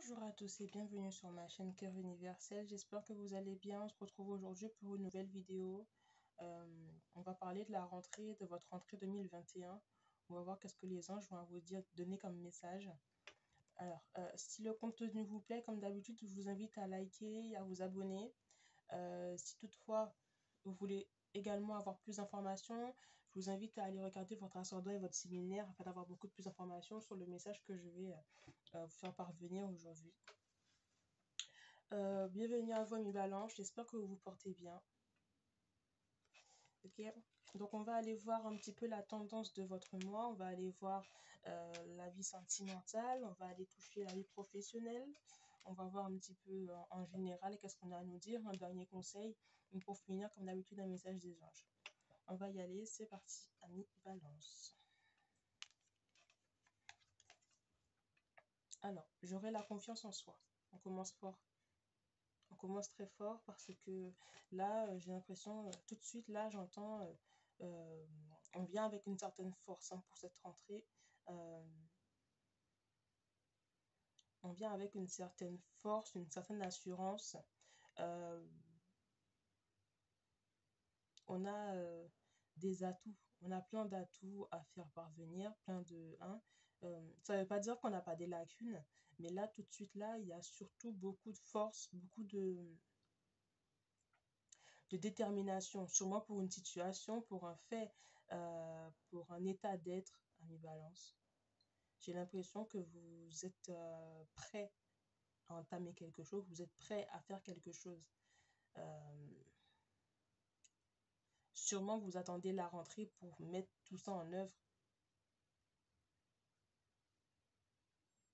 Bonjour à tous et bienvenue sur ma chaîne Cœur Universel. J'espère que vous allez bien. On se retrouve aujourd'hui pour une nouvelle vidéo. On va parler de la rentrée, de votre rentrée 2021. On va voir qu'est-ce que les anges vont à vous dire, donner comme message. Alors, si le contenu vous plaît, comme d'habitude, je vous invite à liker et à vous abonner. Si toutefois, vous voulez également avoir plus d'informations, je vous invite à aller regarder votre ascendant et votre séminaire afin d'avoir beaucoup plus d'informations sur le message que je vais vous faire parvenir aujourd'hui. Bienvenue à vous, mes balances. J'espère que vous vous portez bien. Ok, donc on va aller voir un petit peu la tendance de votre mois. On va aller voir la vie sentimentale. On va aller toucher la vie professionnelle. On va voir un petit peu en général qu'est-ce qu'on a à nous dire. Un dernier conseil. Et pour finir, comme d'habitude, un message des anges. On va y aller. C'est parti, amis balance. Alors, j'aurai la confiance en soi. On commence fort. On commence très fort parce que là, j'ai l'impression, tout de suite, là, j'entends, euh, on vient avec une certaine force pour cette rentrée. Euh, on vient avec une certaine force, une certaine assurance. Euh, on a des atouts, on a plein d'atouts à faire parvenir, plein de... Hein, ça ne veut pas dire qu'on n'a pas des lacunes, mais là, tout de suite, là, il y a surtout beaucoup de force, beaucoup de détermination, sûrement pour une situation, pour un fait, pour un état d'être à mi balance. J'ai l'impression que vous êtes prêt à entamer quelque chose, vous êtes prêt à faire quelque chose. Sûrement vous attendez la rentrée pour mettre tout ça en œuvre,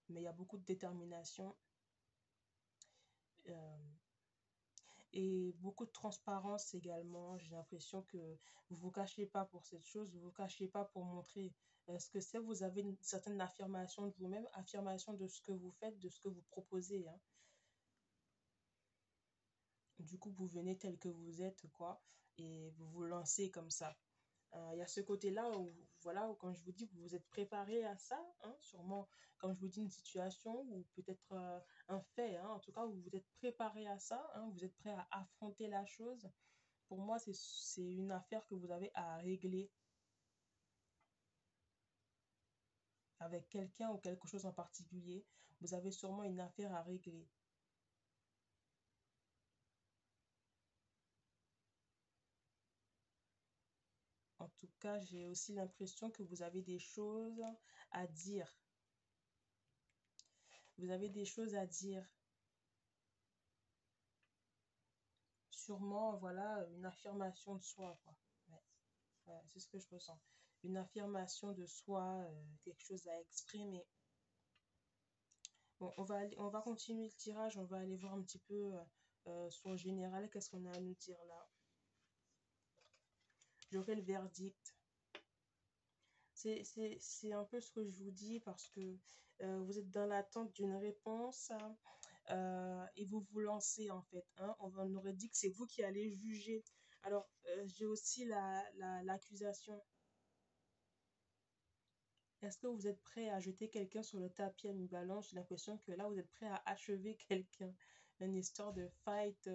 mais il y a beaucoup de détermination euh, et beaucoup de transparence également. J'ai l'impression que vous ne vous cachez pas pour cette chose, vous ne vous cachez pas pour montrer ce que c'est. Vous avez une certaine affirmation de vous-même, affirmation de ce que vous faites, de ce que vous proposez. Hein. Du coup, vous venez tel que vous êtes, quoi, et vous vous lancez comme ça. Il y a ce côté-là où, voilà, où quand je vous dis que vous êtes préparé à ça, hein, sûrement, comme je vous dis, une situation ou peut-être un fait, hein, en tout cas, où vous êtes préparé à ça, hein, vous êtes prêt à affronter la chose. Pour moi, c'est une affaire que vous avez à régler avec quelqu'un ou quelque chose en particulier. Vous avez sûrement une affaire à régler. En tout cas, j'ai aussi l'impression que vous avez des choses à dire. Vous avez des choses à dire. Sûrement, voilà, une affirmation de soi, quoi. Ouais, ouais, c'est ce que je ressens. Une affirmation de soi, quelque chose à exprimer. Bon, on va continuer le tirage, on va aller voir un petit peu sur le général, qu'est-ce qu'on a à nous dire là. J'aurai le verdict. C'est un peu ce que je vous dis parce que vous êtes dans l'attente d'une réponse et vous vous lancez en fait. Hein. On aurait dit que c'est vous qui allez juger. Alors, j'ai aussi l'accusation. Est-ce que vous êtes prêt à jeter quelqu'un sur le tapis à mi-balance? J'ai l'impression que là, vous êtes prêt à achever quelqu'un. Une histoire de fight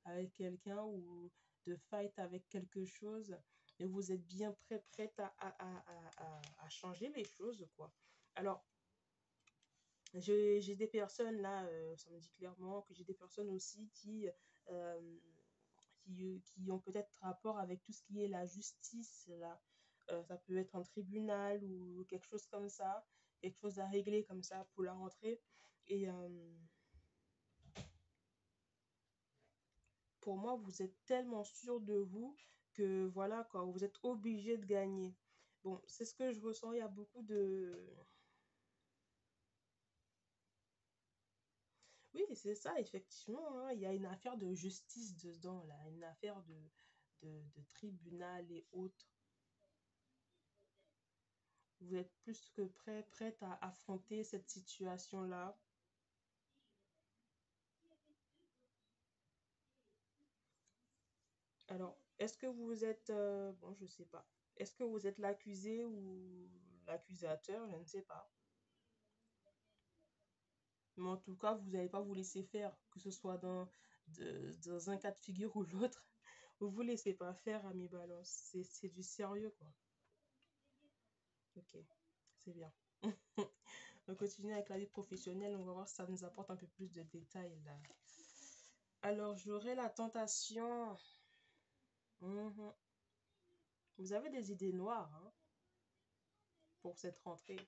avec quelqu'un ou de fight avec quelque chose. Et vous êtes bien prête à changer les choses, quoi. Alors, j'ai des personnes là, ça me dit clairement que j'ai des personnes aussi euh, qui ont peut-être rapport avec tout ce qui est la justice, là. Ça peut être un tribunal ou quelque chose comme ça, quelque chose à régler comme ça pour la rentrée. Et pour moi, vous êtes tellement sûr de vous que voilà, quoi, vous êtes obligé de gagner. Bon, c'est ce que je ressens. Il y a beaucoup de... Oui, c'est ça, effectivement. Hein, il y a une affaire de justice dedans, là, une affaire de tribunal et autres. Vous êtes plus que prête à affronter cette situation-là. Alors, est-ce que vous êtes... bon, je sais pas. Est-ce que vous êtes l'accusé ou l'accusateur? Je ne sais pas. Mais en tout cas, vous n'allez pas vous laisser faire, que ce soit dans un cas de figure ou l'autre. Vous vous laissez pas faire, ami Balance. C'est du sérieux, quoi. Ok, c'est bien. On continue avec la vie professionnelle. On va voir si ça nous apporte un peu plus de détails là. Alors, j'aurai la tentation. Mhm. Vous avez des idées noires hein, pour cette rentrée.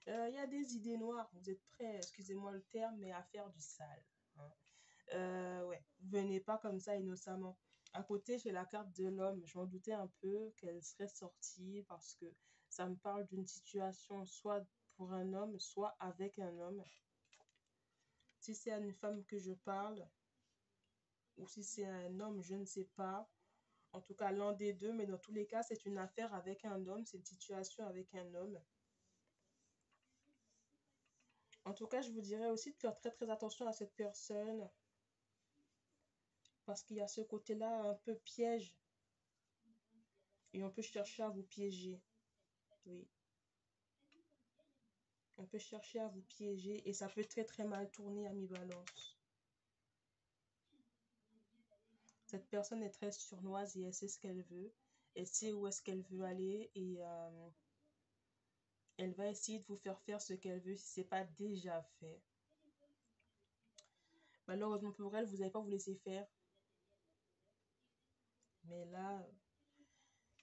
Il y a des idées noires. Vous êtes prêts, excusez-moi le terme, mais à faire du sale. Hein. Ouais, venez pas comme ça innocemment. À côté, j'ai la carte de l'homme. Je m'en doutais un peu qu'elle serait sortie parce que ça me parle d'une situation soit pour un homme, soit avec un homme. Si c'est à une femme que je parle, ou si c'est un homme, je ne sais pas. En tout cas, l'un des deux, mais dans tous les cas, c'est une affaire avec un homme, c'est une situation avec un homme. En tout cas, je vous dirais aussi de faire très très attention à cette personne parce qu'il y a ce côté-là un peu piège et on peut chercher à vous piéger. Oui, on peut chercher à vous piéger et ça peut très très mal tourner à mi-balance. Cette personne est très surnoise et elle sait ce qu'elle veut. Elle sait où est-ce qu'elle veut aller et elle va essayer de vous faire ce qu'elle veut si ce n'est pas déjà fait. Malheureusement pour elle, vous n'allez pas vous laisser faire. Mais là,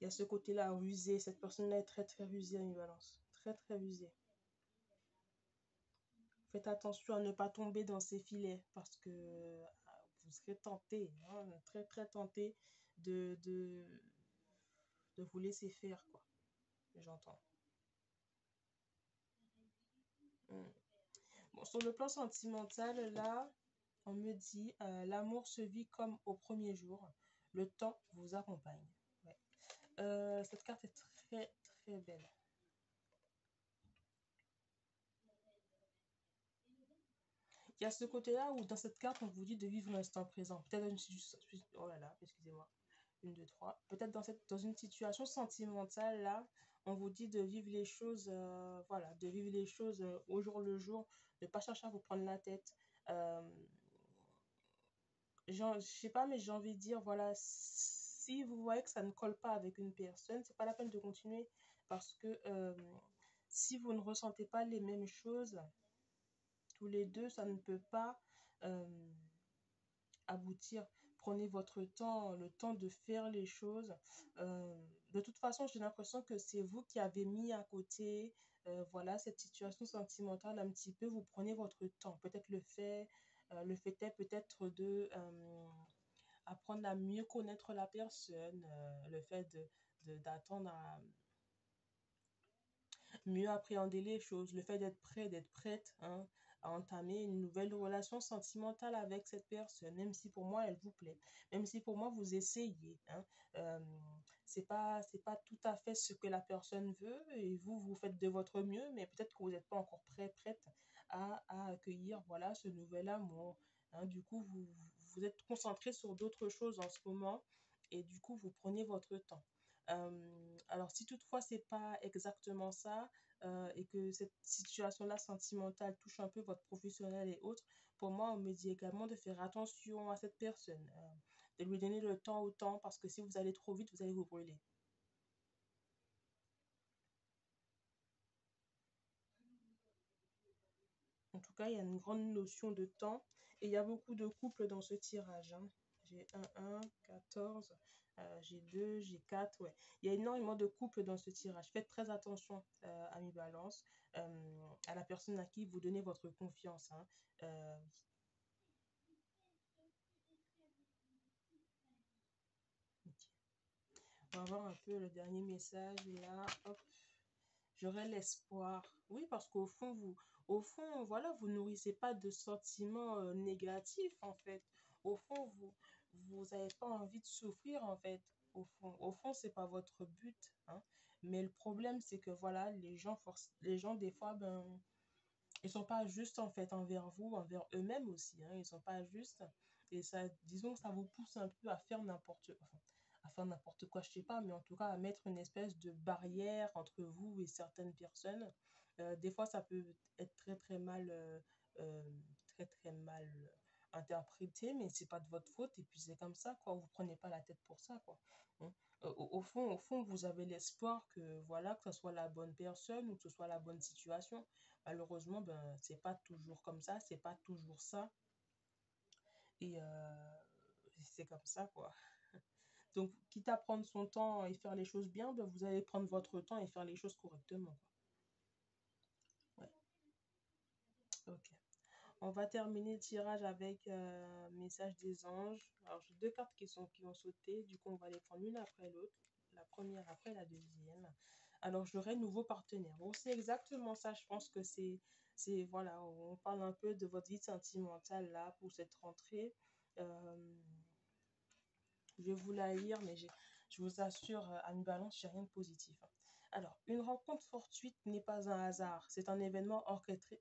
il y a ce côté-là rusé. Cette personne-là est très très rusée à une balance. Très très rusée. Faites attention à ne pas tomber dans ces filets parce que vous serez tenté, hein, très très tenté de vous laisser faire, quoi. J'entends. Mm. Bon, sur le plan sentimental, là, on me dit l'amour se vit comme au premier jour. Le temps vous accompagne. Ouais. Cette carte est très très belle. Il y a ce côté-là où dans cette carte, on vous dit de vivre l'instant présent. Peut-être une situation... Oh là là, excusez-moi. Une, deux, trois. Peut-être dans une situation sentimentale, là, on vous dit de vivre les choses, voilà, de vivre les choses au jour le jour, de ne pas chercher à vous prendre la tête. Euh, je sais pas, mais j'ai envie de dire, voilà, si vous voyez que ça ne colle pas avec une personne, c'est pas la peine de continuer parce que si vous ne ressentez pas les mêmes choses, tous les deux, ça ne peut pas euh, aboutir. Prenez votre temps, le temps de faire les choses. Euh, de toute façon, j'ai l'impression que c'est vous qui avez mis à côté, voilà, cette situation sentimentale un petit peu. Vous prenez votre temps. Peut-être le fait est peut-être de apprendre à mieux connaître la personne, le fait d'attendre à mieux appréhender les choses, le fait d'être prêt, d'être prête hein, à entamer une nouvelle relation sentimentale avec cette personne, même si pour moi elle vous plaît, même si pour moi vous essayez. Hein, euh, c'est pas tout à fait ce que la personne veut et vous, vous faites de votre mieux, mais peut-être que vous n'êtes pas encore prêt, prête à accueillir voilà, ce nouvel amour. Hein, du coup, vous êtes concentré sur d'autres choses en ce moment et du coup, vous prenez votre temps. Alors, si toutefois, c'est pas exactement ça, et que cette situation-là sentimentale touche un peu votre professionnel et autres, pour moi, on me dit également de faire attention à cette personne, de lui donner le temps au temps, parce que si vous allez trop vite, vous allez vous brûler. En tout cas, il y a une grande notion de temps et il y a beaucoup de couples dans ce tirage. Hein. J'ai un 14, j'ai 2 j'ai 4 ouais. Il y a énormément de couples dans ce tirage. Faites très attention, à mes balances, à la personne à qui vous donnez votre confiance. Hein. Oui. Ok. On va voir un peu le dernier message là. Hop. J'aurais l'espoir. Oui, parce qu'au fond, au fond, voilà, vous nourrissez pas de sentiments négatifs, en fait. Au fond, vous n'avez pas envie de souffrir, en fait. Au fond, c'est pas votre but, hein. Mais le problème, c'est que voilà, les gens, des fois, ben, ils sont pas justes, en fait, envers vous, envers eux-mêmes aussi, hein. Ils sont pas justes. Et ça, disons que ça vous pousse un peu à faire n'importe quoi, je sais pas, mais en tout cas à mettre une espèce de barrière entre vous et certaines personnes. Des fois, ça peut être très très mal, mal interprété, mais c'est pas de votre faute, et puis c'est comme ça, quoi. Vous prenez pas la tête pour ça, quoi. Hein. Au fond, vous avez l'espoir que, voilà, que ce soit la bonne personne ou que ce soit la bonne situation. Malheureusement, ben, c'est pas toujours comme ça, c'est pas toujours ça, et c'est comme ça, quoi. Donc, quitte à prendre son temps et faire les choses bien, ben, vous allez prendre votre temps et faire les choses correctement, quoi. Ouais, ok. On va terminer le tirage avec message des anges. Alors, j'ai deux cartes qui ont sauté. Du coup, on va les prendre une après l'autre. La première après la deuxième. Alors, j'aurai nouveau partenaire. Bon, c'est exactement ça. Je pense que voilà, on parle un peu de votre vie sentimentale là pour cette rentrée. Euh, je vais vous la lire, mais je vous assure, à une balance, j'ai rien de positif. Alors, une rencontre fortuite n'est pas un hasard, c'est un événement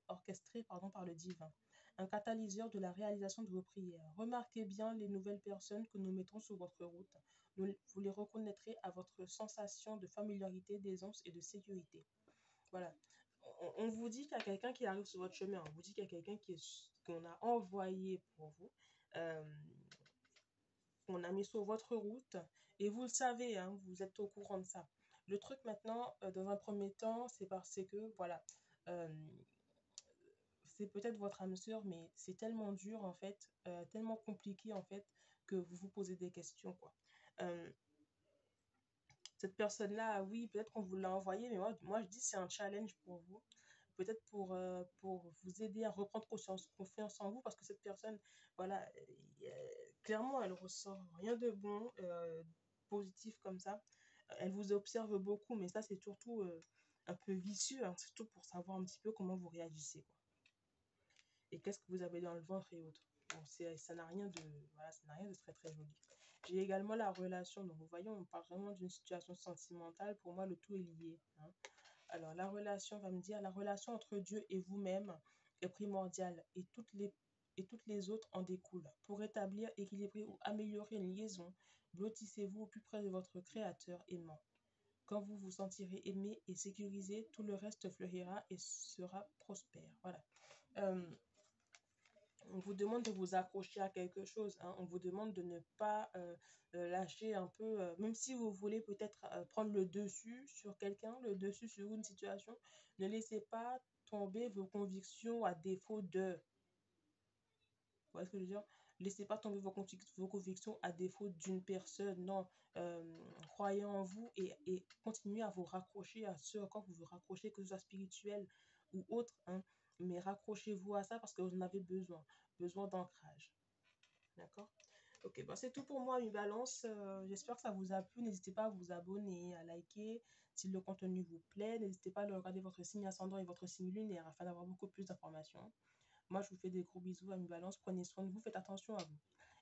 orchestré par le divin, un catalyseur de la réalisation de vos prières. Remarquez bien les nouvelles personnes que nous mettons sur votre route. Vous les reconnaîtrez à votre sensation de familiarité, d'aisance et de sécurité. Voilà. On vous dit qu'il y a quelqu'un qui arrive sur votre chemin, on vous dit qu'il y a quelqu'un qu'on a envoyé pour vous. Euh, on a mis sur votre route et vous le savez, hein, vous êtes au courant de ça. Le truc maintenant, dans un premier temps, c'est parce que, voilà, euh, c'est peut-être votre âme sœur, mais c'est tellement dur, en fait, tellement compliqué, en fait, que vous vous posez des questions, quoi. Euh, cette personne-là, oui, peut-être qu'on vous l'a envoyé, mais moi je dis c'est un challenge pour vous. Peut-être pour vous aider à reprendre confiance en vous, parce que cette personne, voilà, clairement, elle ressort rien de bon, positif comme ça. Elle vous observe beaucoup, mais ça, c'est surtout un peu vicieux, hein, surtout pour savoir un petit peu comment vous réagissez, quoi. Et qu'est-ce que vous avez dans le ventre et autres. Bon, ça n'a rien de, voilà, ça n'a rien de très très joli. J'ai également la relation, donc vous voyez, on parle vraiment d'une situation sentimentale. Pour moi, le tout est lié, hein. Alors, la relation va me dire, la relation entre Dieu et vous-même est primordiale et toutes les autres en découlent. Pour établir, équilibrer ou améliorer une liaison, blottissez-vous au plus près de votre Créateur aimant. Quand vous vous sentirez aimé et sécurisé, tout le reste fleurira et sera prospère. Voilà. Euh, on vous demande de vous accrocher à quelque chose, hein. On vous demande de ne pas lâcher un peu, même si vous voulez peut-être prendre le dessus sur quelqu'un, le dessus sur une situation, ne laissez pas tomber vos convictions à défaut de. Vous voyez ce que je veux dire? Laissez pas tomber vos convictions à défaut d'une personne. Non, croyez en vous et continuez à vous raccrocher à ce à quoi vous vous raccrochez, que ce soit spirituel ou autre, hein. Mais raccrochez-vous à ça parce que vous en avez besoin d'ancrage. D'accord? Ok, bah c'est tout pour moi, une balance. J'espère que ça vous a plu. N'hésitez pas à vous abonner, à liker. Si le contenu vous plaît, n'hésitez pas à regarder votre signe ascendant et votre signe lunaire afin d'avoir beaucoup plus d'informations. Moi, je vous fais des gros bisous à une balance. Prenez soin de vous, faites attention à vous.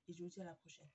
Et je vous dis à la prochaine.